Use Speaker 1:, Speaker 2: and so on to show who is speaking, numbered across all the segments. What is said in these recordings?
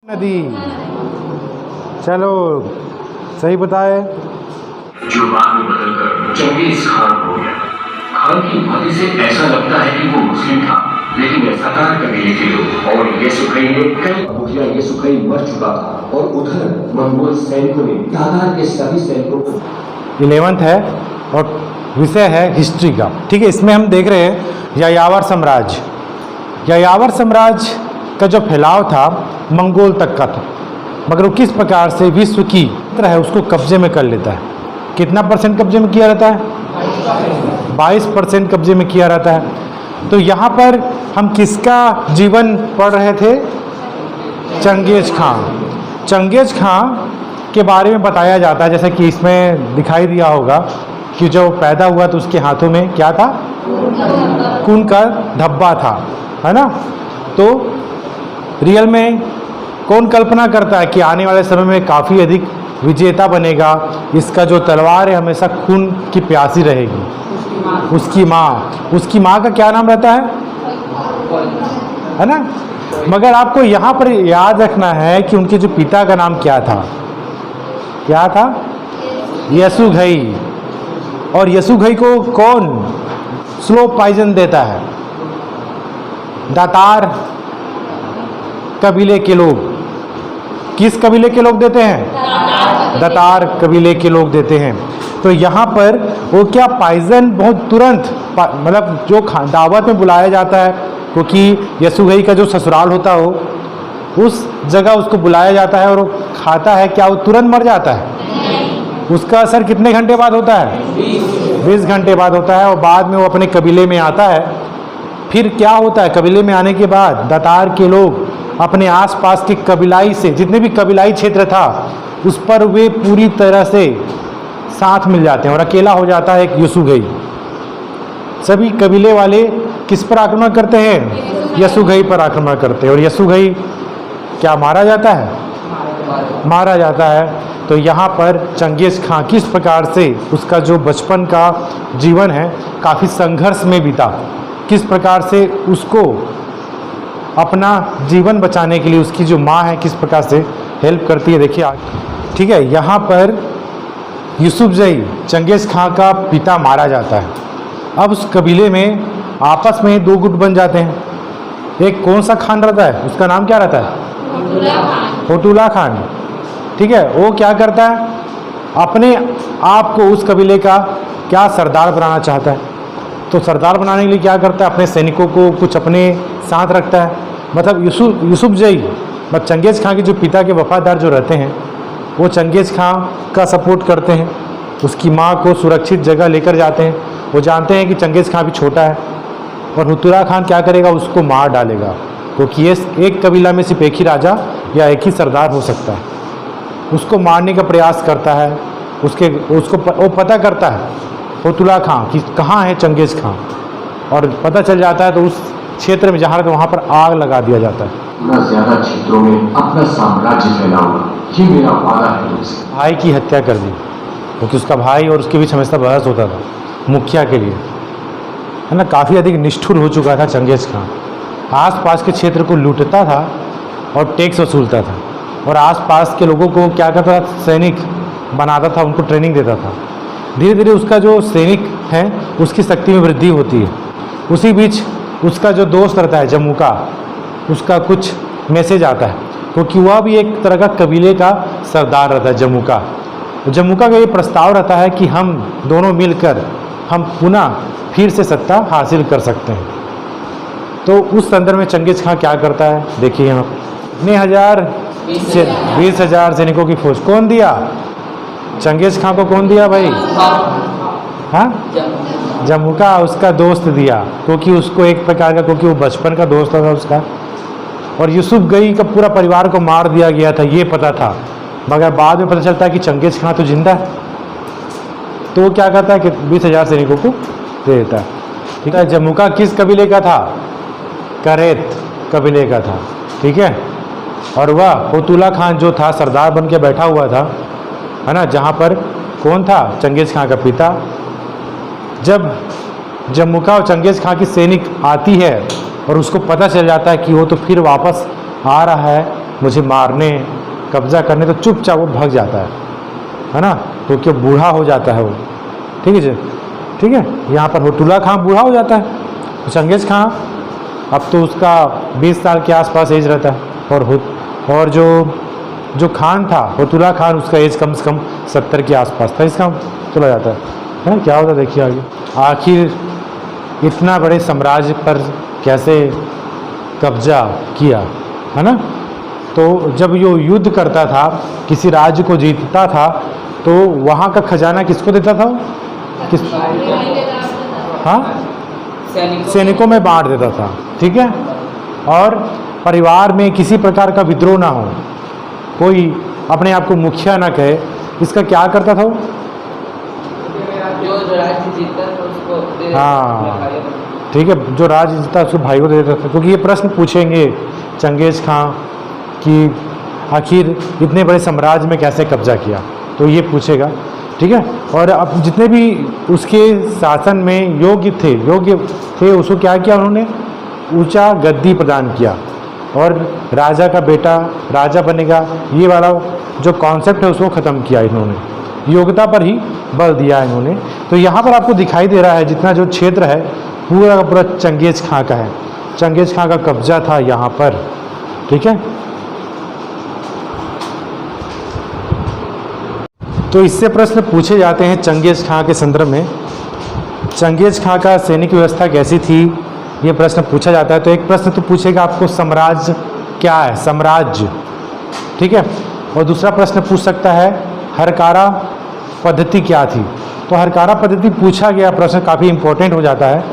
Speaker 1: नदी। चलो सही बताए।
Speaker 2: जो बाद में बदलकर चंगेज खान हो गया। खान की उपाधि से ऐसा लगता है कि वो मुस्लिम था, लेकिन वे सतार कबीले के लोग और ये सुखई ने कई मुखिया ये सुखई मर चुका था और उधर मंगोल सैनिकों ने तातार के सभी सैनिकों को
Speaker 1: 11th है और विषय है हिस्ट्री का। ठीक है, इसमें हम देख रहे हैं यायावर साम्राज्य। यायावर साम्राज्य का जो फैलाव था मंगोल तक का था, मगर वो किस प्रकार से विश्व की है उसको कब्जे में कर लेता है। कितना परसेंट कब्जे में किया रहता है? 22% कब्जे में किया रहता है। तो यहाँ पर हम किसका जीवन पढ़ रहे थे? Genghis Khan. चंगेज खान के बारे में बताया जाता है, जैसे कि इसमें दिखाई दिया होगा कि जो पैदा हुआ तो उसके हाथों में क्या था? खून का धब्बा था, है ना। तो रियल में कौन कल्पना करता है कि आने वाले समय में काफ़ी अधिक विजेता बनेगा, इसका जो तलवार है हमेशा खून की प्यासी रहेगी। उसकी माँ का क्या नाम रहता है ना। मगर आपको यहाँ पर याद रखना है कि उनके जो पिता का नाम क्या था? क्या था? यसुघई। और यसुघई को कौन स्लो पॉइजन देता है? दातार कबीले के लोग। किस कबीले के लोग देते हैं? दातार कबीले के लोग देते हैं। तो यहाँ पर वो क्या पॉइजन बहुत तुरंत, मतलब जो दावत में बुलाया जाता है, क्योंकि यसुघई का जो ससुराल होता हो उस जगह उसको बुलाया जाता है और वो खाता है, क्या वो तुरंत मर जाता है? उसका असर कितने घंटे बाद होता है? 20 घंटे बाद होता है। और बाद में वो अपने कबीले में आता है। फिर क्या होता है? कबीले में आने के बाद दातार के लोग अपने आसपास के कबीलाई से, जितने भी कबीलाई क्षेत्र था उस पर वे पूरी तरह से साथ मिल जाते हैं और अकेला हो जाता है एक यसुघई। सभी कबीले वाले किस पर आक्रमण करते हैं? यसुघई पर आक्रमण करते हैं। और यसुघई क्या मारा जाता है? मारा जाता है। तो यहाँ पर चंगेज खां किस प्रकार से उसका जो बचपन का जीवन है काफ़ी संघर्ष में बीता, किस प्रकार से उसको अपना जीवन बचाने के लिए उसकी जो माँ है किस प्रकार से हेल्प करती है, देखिए। ठीक है, यहाँ पर यूसुफजई चंगेज खां का पिता मारा जाता है। अब उस कबीले में आपस में 2 गुट बन जाते हैं। एक कौन सा खान रहता है? उसका नाम क्या रहता है? फतुल्ला खान। ठीक है, वो क्या करता है? अपने आप को उस कबीले का क्या सरदार बनाना चाहता है। तो सरदार बनाने के लिए क्या करता है? अपने सैनिकों को कुछ अपने साथ रखता है। मतलब यूसुफजई मतलब चंगेज खां के जो पिता के वफादार जो रहते हैं वो चंगेज खां का सपोर्ट करते हैं, उसकी माँ को सुरक्षित जगह लेकर जाते हैं। वो जानते हैं कि चंगेज खां भी छोटा है और फतुल्ला खान क्या करेगा? उसको मार डालेगा, क्योंकि ये एक कबीला में सिर्फ एक ही राजा या एक ही सरदार हो सकता है। उसको मारने का प्रयास करता है। उसको वो पता करता है फतुल्ला खां कि कहाँ है चंगेज खां, और पता चल जाता है तो उस क्षेत्र में जहाँ रहते वहाँ पर आग लगा दिया जाता है।
Speaker 2: इतना ज्यादा क्षेत्रों में अपना साम्राज्य फैलाऊंगा, ये मेरा वादा है तुमसे।
Speaker 1: भाई की हत्या कर दी, क्योंकि उसका भाई और उसके बीच हमेशा बहस होता था मुखिया के लिए, है ना। काफ़ी अधिक निष्ठुर हो चुका था चंगेज खां। आसपास के क्षेत्र को लूटता था और टैक्स वसूलता था, और आसपास के लोगों को क्या करता था? सैनिक बनाता था, उनको ट्रेनिंग देता था। धीरे धीरे उसका जो सैनिक है उसकी शक्ति में वृद्धि होती है। उसी बीच उसका जो दोस्त रहता है जमुका, उसका कुछ मैसेज आता है, क्योंकि वह भी एक तरह का कबीले का सरदार रहता है जमुका। जमुका का ये प्रस्ताव रहता है कि हम दोनों मिलकर हम पुनः फिर से सत्ता हासिल कर सकते हैं। तो उस संदर्भ में चंगेज खां क्या करता है, देखिए यहाँ इतने 20,000 सैनिकों की फौज कौन दिया? चंगेज खां को कौन दिया भाई? हाँ, जमुका उसका दोस्त दिया, क्योंकि उसको एक प्रकार का, क्योंकि वो बचपन का दोस्त था उसका। और यूसुफजई का पूरा परिवार को मार दिया गया था, ये पता था, मगर बाद में पता चलता है कि चंगेज खां तो जिंदा है। तो वो क्या करता है कि 20,000 सैनिकों को दे देता है। ठीक है, जमुका किस कबीले का था? करेत कबीले का था। ठीक है, और वह फतुल्ला खान जो था सरदार बन के बैठा हुआ था, है ना, जहाँ पर कौन था? चंगेज खां का पिता। जब जमुका और चंगेज खां की सैनिक आती है और उसको पता चल जाता है कि वो तो फिर वापस आ रहा है, मुझे मारने, कब्जा करने, तो चुपचाप वो भाग जाता है ना, तो क्यों बूढ़ा हो जाता है वो। ठीक है जी, ठीक है। यहाँ पर होतुला खां बूढ़ा हो जाता है, चंगेज़ खां अब तो उसका 20 साल के आसपास एज रहता है, और जो खान था होतुला खान, उसका एज कम से कम 70 के आसपास था। इसका चला जाता है ना, क्या होता देखिए आगे। आखिर इतना बड़े साम्राज्य पर कैसे कब्जा किया, है ना। तो जब यो युद्ध करता था, किसी राज्य को जीतता था, तो वहाँ का खजाना किसको देता था? किस हाँ, सैनिकों में बांट देता था। ठीक है। और परिवार में किसी प्रकार का विद्रोह ना हो, कोई अपने आप को मुखिया ना कहे, इसका क्या करता था वो?
Speaker 3: जो राज्य जीतता था उसको
Speaker 1: हाँ, ठीक है, जो राज्य जीतता उसको भाई को दे देता था। क्योंकि ये प्रश्न पूछेंगे चंगेज़ खां कि आखिर इतने बड़े साम्राज्य में कैसे कब्जा किया, तो ये पूछेगा। ठीक है। और अब जितने भी उसके शासन में योग्य थे उसको क्या किया उन्होंने? ऊंचा गद्दी प्रदान किया, और राजा का बेटा राजा बनेगा, ये वाला जो कॉन्सेप्ट है उसको ख़त्म किया इन्होंने, योग्यता पर ही बल दिया इन्होंने। तो यहाँ पर आपको दिखाई दे रहा है जितना जो क्षेत्र है पूरा का पूरा चंगेज़ खां का है, चंगेज़ खां का कब्जा था यहाँ पर। ठीक है। तो इससे प्रश्न पूछे जाते हैं चंगेज़ खां के संदर्भ में। चंगेज़ खां का सैनिक व्यवस्था कैसी थी, ये प्रश्न पूछा जाता है। तो एक प्रश्न तो पूछेगा आपको साम्राज्य क्या है, साम्राज्य। ठीक है। और दूसरा प्रश्न पूछ सकता है हरकारा पद्धति क्या थी। तो हरकारा पद्धति पूछा गया प्रश्न काफ़ी इम्पोर्टेंट हो जाता है।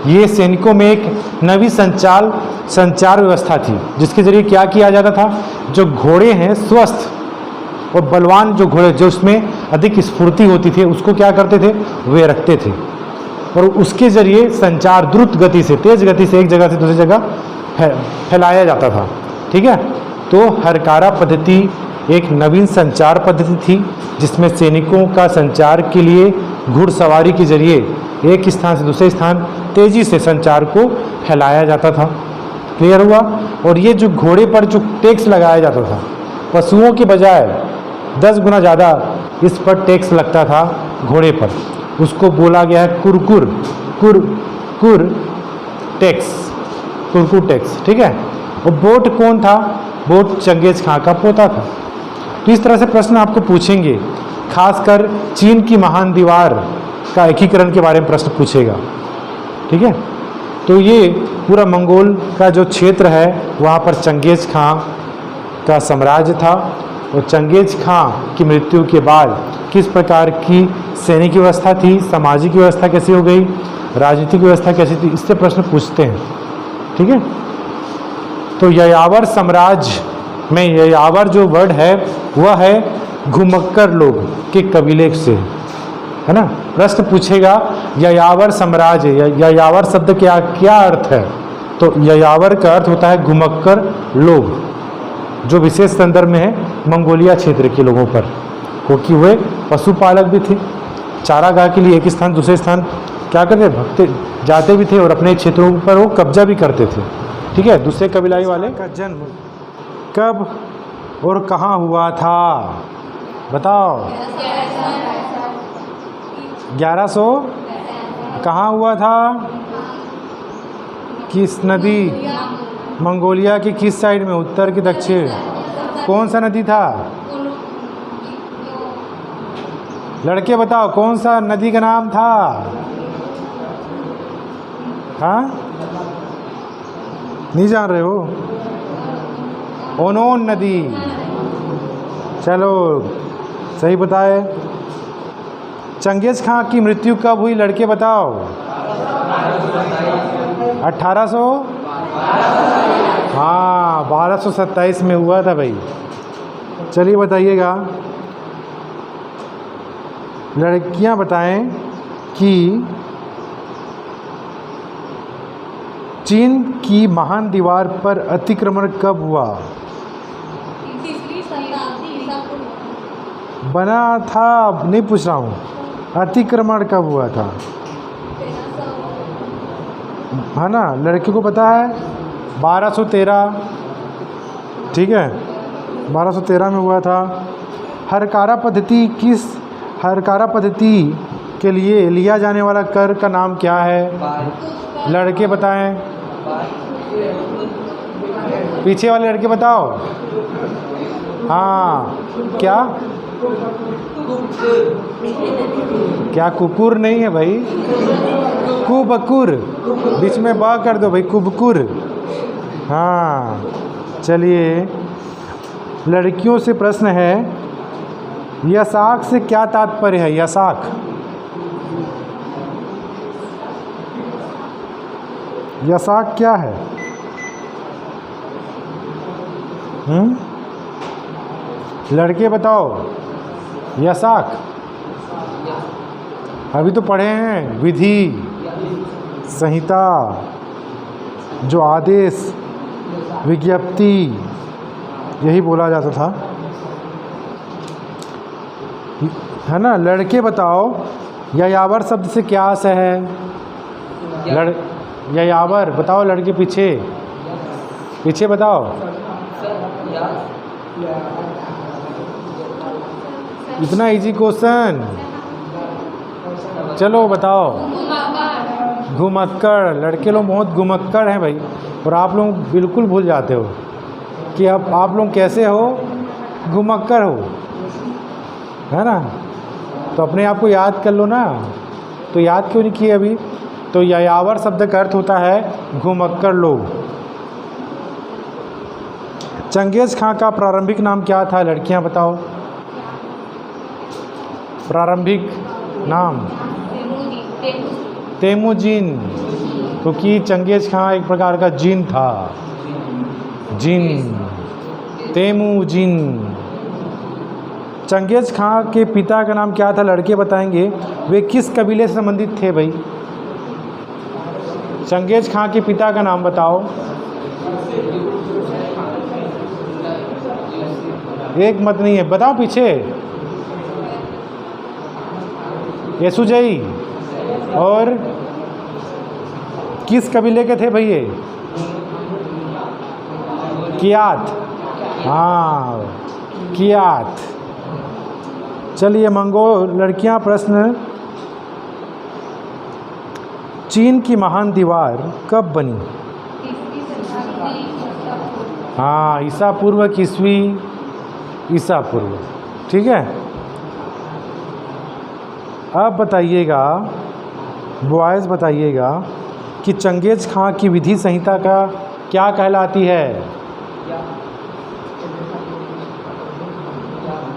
Speaker 1: ये सैनिकों में एक नवी संचार व्यवस्था थी, जिसके ज़रिए क्या किया जाता था, जो घोड़े हैं स्वस्थ और बलवान, जो घोड़े जो उसमें अधिक स्फूर्ति होती थी, उसको क्या करते थे, वे रखते थे, और उसके ज़रिए संचार द्रुत गति से, तेज़ गति से एक जगह से दूसरी जगह फैलाया जाता था। ठीक है। तो हरकारा पद्धति एक नवीन संचार पद्धति थी, जिसमें सैनिकों का संचार के लिए घुड़सवारी के जरिए एक स्थान से दूसरे स्थान तेज़ी से संचार को फैलाया जाता था। क्लियर हुआ। और ये जो घोड़े पर जो टैक्स लगाया जाता था, पशुओं के बजाय 10 गुना ज़्यादा इस पर टैक्स लगता था घोड़े पर, उसको बोला गया है कुरकुर टैक्स, कुरकुर टैक्स। ठीक है। और बोट कौन था? बोट चंगेज़ खां का पोता था। तो इस तरह से प्रश्न आपको पूछेंगे, खासकर चीन की महान दीवार का एकीकरण के बारे में प्रश्न पूछेगा। ठीक है। तो ये पूरा मंगोल का जो क्षेत्र है वहाँ पर चंगेज़ खां का साम्राज्य था, और चंगेज़ खां की मृत्यु के बाद किस प्रकार की सैनिक व्यवस्था थी, सामाजिक व्यवस्था कैसी हो गई, राजनीतिक व्यवस्था कैसी थी, इससे प्रश्न पूछते हैं। ठीक है। तो यायावर साम्राज्य में यायावर जो वर्ड है वह है घुमक्कर लोग के कबीले से, है ना। प्रश्न पूछेगा यायावर साम्राज्य, यायावर शब्द क्या अर्थ है? तो यायावर का अर्थ होता है घुमक्कर लोग, जो विशेष संदर्भ में है मंगोलिया क्षेत्र के लोगों पर, क्योंकि वे पशुपालक भी थे, चारागाह के लिए एक स्थान दूसरे स्थान क्या करते, भगते जाते भी थे, और अपने क्षेत्रों पर वो कब्जा भी करते थे। ठीक है। दूसरे कबीलाई वाले का जन्म कब और कहाँ हुआ था, बताओ। 1100 कहाँ हुआ था, किस नदी, मंगोलिया की किस साइड में, उत्तर की दक्षिण, कौन सा नदी था? लड़के बताओ कौन सा नदी का नाम था? हाँ, नहीं जान रहे हो? ओनोन नदी। चलो सही बताए। चंगेज़ खां की मृत्यु कब हुई, लड़के बताओ? 1800, हाँ 1227 में हुआ था भाई। चलिए बताइएगा, लड़कियां बताएं कि चीन की महान दीवार पर अतिक्रमण कब हुआ? बना था, नहीं पूछ रहा हूँ, अतिक्रमण कब हुआ था, है ना। लड़के को पता है 1213। ठीक है। 1213 में हुआ था। हरकारा पद्धति के लिए लिया जाने वाला कर का नाम क्या है? लड़के बताएं, पीछे वाले लड़के बताओ। हाँ, क्या कुकुर नहीं है भाई, कुबकुर, बीच में बा कर दो भाई, कुबकुर। हाँ, चलिए, लड़कियों से प्रश्न है, यसाक से क्या तात्पर्य है? यसाक, यसाक क्या है? लड़के बताओ, यसाक अभी तो पढ़े हैं, विधि, संहिता, जो आदेश, विज्ञप्ति, यही बोला जाता था, है ना। लड़के बताओ, यायावर शब्द से क्या आशय है? यायावर बताओ, लड़के पीछे बताओ। इतना इजी क्वेश्चन, चलो बताओ। घुमक्कड़, लड़के लोग बहुत घुमक्कड़ हैं भाई, और आप लोग बिल्कुल भूल जाते हो कि अब आप लोग कैसे हो, घुमक्कड़ हो, है ना। तो अपने आप को याद कर लो ना, तो याद क्यों नहीं किए अभी? तो यायावर शब्द का अर्थ होता है घुमक्कड़ लोग। चंगेज़ खां का प्रारंभिक नाम क्या था? लड़कियां बताओ, प्रारंभिक नाम। तेमुजिन, क्योंकि चंगेज़ खां एक प्रकार का जिन था, जिन, तेमुजिन। चंगेज़ खां के पिता का नाम क्या था? लड़के बताएंगे। वे किस कबीले से संबंधित थे भाई? चंगेज़ खां के पिता का नाम बताओ। एक मत नहीं है, बताओ पीछे। यसुजई। और किस कबीले के थे भैया? कियात। हाँ, कियात। चलिए, मंगोल लड़कियां प्रश्न, चीन की महान दीवार कब बनी? हाँ, ईसा पूर्व की ईस्वी, ईसा पूर्व, ठीक है। अब बताइएगा, बॉयज़ बताइएगा कि चंगेज़ खां की विधि संहिता का क्या कहलाती है?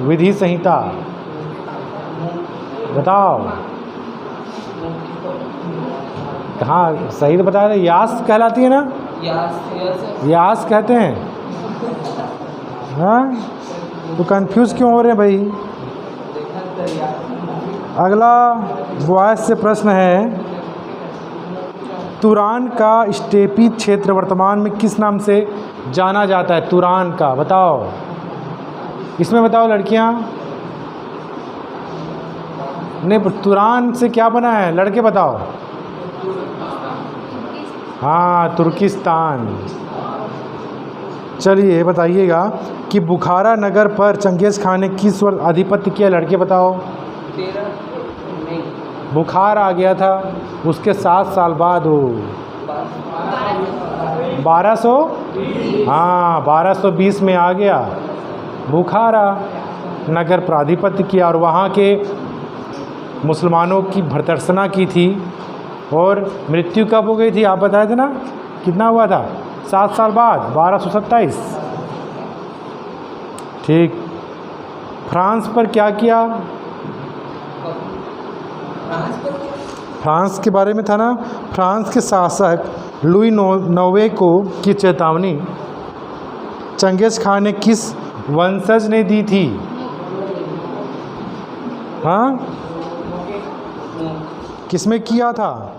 Speaker 1: विधि संहिता बताओ। कहाँ सही तो बता रहे, यास कहलाती है ना? यास कहते हैं। हाँ, तो कंफ्यूज क्यों हो रहे हैं भाई? अगला बॉयज़ से प्रश्न है, तुरान का स्टेपी क्षेत्र वर्तमान में किस नाम से जाना जाता है? तुरान का बताओ, इसमें बताओ लड़कियां। नहीं, तुरान से क्या बना है? लड़के बताओ। हाँ, तुर्किस्तान। चलिए बताइएगा कि बुखारा नगर पर चंगेज़ खान ने किस वर्ष आधिपत्य किया? लड़के बताओ। बुखार आ गया था, उसके 7 साल बाद हो 1200, हाँ 1220 में आ गया, बुखारा नगर पर आधिपत्य किया और वहाँ के मुसलमानों की भर्त्सना की थी और मृत्यु कब हो गई थी? आप बताए थे ना, कितना हुआ था? 7 साल बाद, 1227। ठीक। फ्रांस पर क्या किया? फ्रांस के बारे में था ना, फ्रांस के शासक लुई नौवे को की चेतावनी चंगेज़ खान ने किस वंशज ने दी थी? हाँ, किसमें किया था?